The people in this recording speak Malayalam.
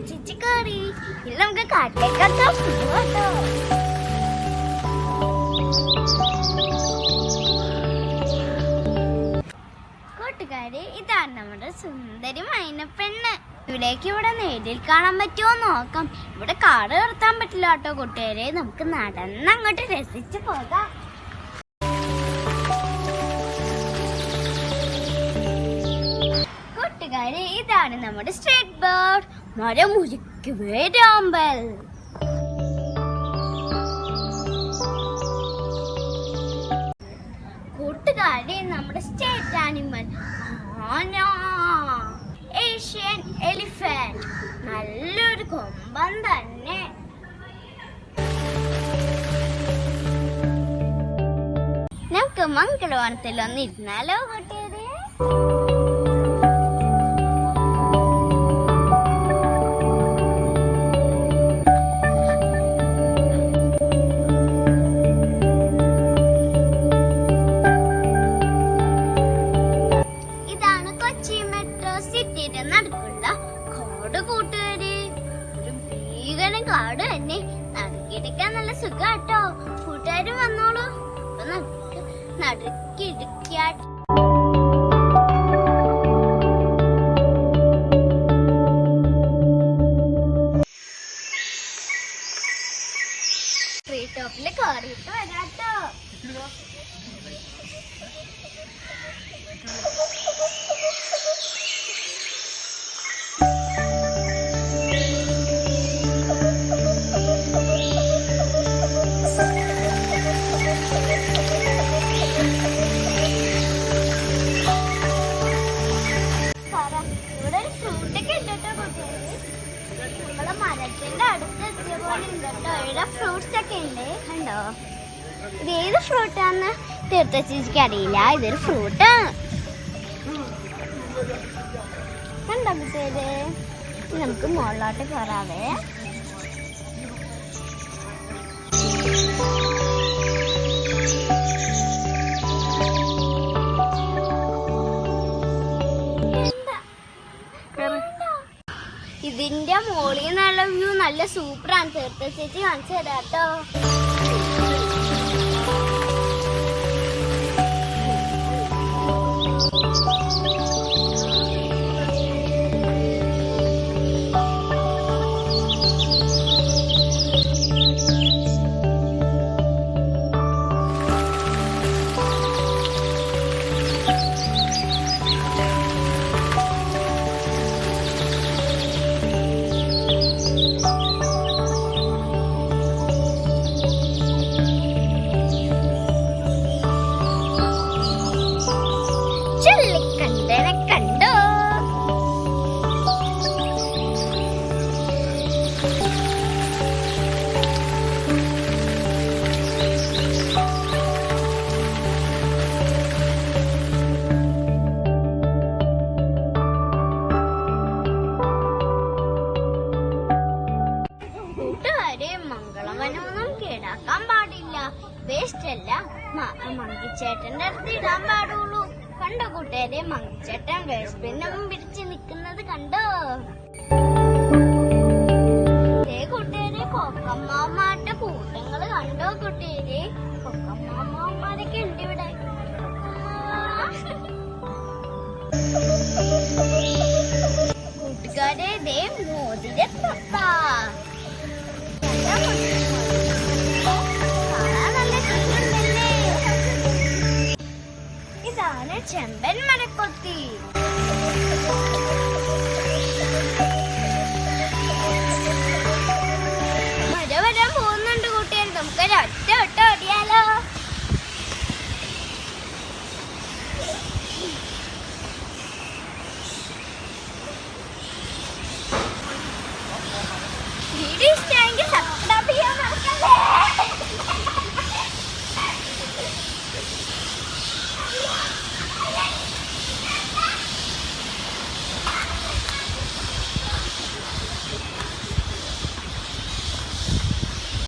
ചിച്ചിക്കറി ഇത് നമുക്ക് കാട്ടിലേക്കൊക്കെ പോവാട്ടോ. കൂട്ടുകാരെ, ഇതാണ് നമ്മുടെ സുന്ദരി മൈനപ്പെണ്ണ്. ഇവിടെ നേരിൽ കാണാൻ പറ്റുമോ നോക്കാം. ഇവിടെ കാട് നിർത്താൻ പറ്റില്ല കേട്ടോ കൂട്ടുകാരെ. നമുക്ക് നടന്ന് അങ്ങോട്ട് രസിച്ചു പോകാം. കൂട്ടുകാരെ, ഇതാണ് നമ്മുടെ സ്ട്രീറ്റ് ബോർഡ് മരമുരുക്ക് വേരാമ്പൽ. കൂട്ടുകാരെ, നമ്മുടെ സ്റ്റേറ്റ് ആനിമൽ ആന, ഏഷ്യൻ എലിഫന്റ്. നല്ലൊരു കൊമ്പൻ തന്നെ. നമുക്ക് മംഗളവനത്തിൽ ഒന്നിരുന്നാലോ കൂട്ടുകാരെ? കാട് തന്നെ നടുക്കിടിക്കാൻ നല്ല സുഖാട്ടോ. കൂട്ടുകാരും വന്നോളൂ. അപ്പൊ നമുക്ക് നടുക്കിടിക്കാൻ. ട്രീ ടോപ്പില് കയറിയിട്ട് വരാട്ടോ. മരത്തിന്റെ അടുത്ത് എത്തിയ പോലെ ഇവിടെ ഫ്രൂട്ട്സ് ഒക്കെ ഉണ്ട്. കണ്ടോ? ഇത് ഏത് ഫ്രൂട്ടാന്ന് തീർച്ചയായിട്ടും അറിയില്ല. ഇതൊരു ഫ്രൂട്ടാണ്. കണ്ടോ കുട്ടിയത്? നമുക്ക് മുകളിലോട്ട് കയറാവേ. ഇതിന്റെ മോളിൽ നല്ല വ്യൂ, നല്ല സൂപ്പറാണ്. തീർത്ത ചേച്ചി കാണിച്ചു തരാട്ടോ. മംഗളവനൊന്നും കേടാക്കാൻ പാടില്ല. വേസ്റ്റ് അല്ല, മങ്കിച്ചേട്ടന്റെ അടുത്ത് ഇടാൻ പാടുള്ളൂ. കണ്ടോ കൂട്ടുകാരെ? മങ്കിച്ചേട്ടൻ വേസ്റ്റ് ബിന്നും പിടിച്ച് നിക്കുന്നത് കണ്ടോ? കൂട്ടുകാരെ, കൊക്കമ്മാമാരുടെ കൂട്ടങ്ങള് കണ്ടോ കൂട്ടുകാരെ? കൊക്കമ്മാമാരൊക്കെ ഉണ്ട് ഇവിടെ. കൂട്ടുകാരെ, ദേ മോതിരെ പപ്പ. ഇതാണ് ചെമ്പൻ മരക്കൊത്തി.